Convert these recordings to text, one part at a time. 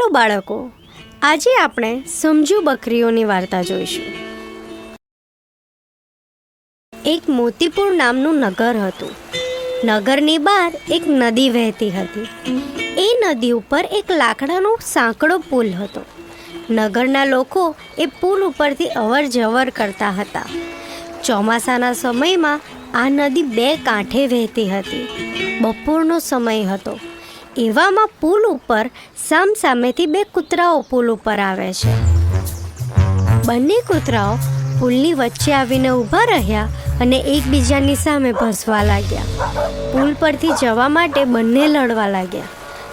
ચાલો બાળકો, આજે આપણે સમજુ બકરીઓની વાર્તા જોઈશું. એક મોતીપુર નામનું નગર હતું. નગરની બહાર એક નદી વહેતી હતી. એ નદી ઉપર એક લાકડાનો સાંકડો પુલ હતો. નગરના લોકો એ પુલ ઉપરથી અવર જવર કરતા હતા. ચોમાસાના સમયમાં આ નદી બે કાંઠે વહેતી હતી. બપોરનો સમય હતો. એવામાં પુલ ઉપર સામસામેથી બે કૂતરાઓ પુલ ઉપર આવે છે. બંને કૂતરાઓ પુલની વચ્ચે આવીને ઊભા રહ્યા અને એકબીજાની સામે ભસવા લાગ્યા. પુલ પરથી જવા માટે બંને લડવા લાગ્યા.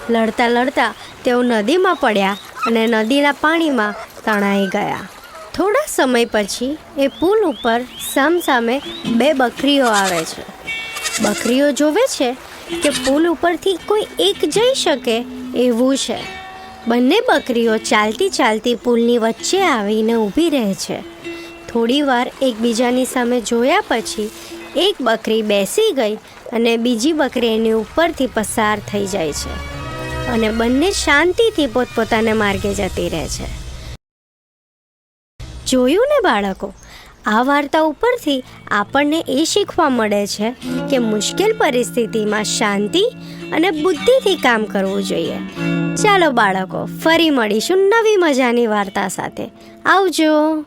લડતા લડતા તેઓ નદીમાં પડ્યા અને નદીના પાણીમાં તણાઈ ગયા. થોડા સમય પછી એ પુલ ઉપર સામસામે બે બકરીઓ આવે છે. બકરીઓ જોવે છે કે પુલ ઉપરથી કોઈ એક જઈ શકે એવું છે. બંને બકરીઓ ચાલતી ચાલતી પુલની વચ્ચે આવીને ઊભી રહે છે. થોડી વાર એકબીજાની સામે જોયા પછી એક બકરી બેસી ગઈ અને બીજી બકરી એની ઉપરથી પસાર થઈ જાય છે અને બંને શાંતિથી પોતપોતાને માર્ગે જતી રહે છે. જોયું ને બાળકો, આ વાર્તા ઉપરથી આપણને એ શીખવા મળે છે કે મુશ્કેલ પરિસ્થિતિમાં શાંતિ અને બુદ્ધિથી કામ કરવું જોઈએ. ચાલો બાળકો, ફરી મળીશું નવી મજાની વાર્તા સાથે. આવજો.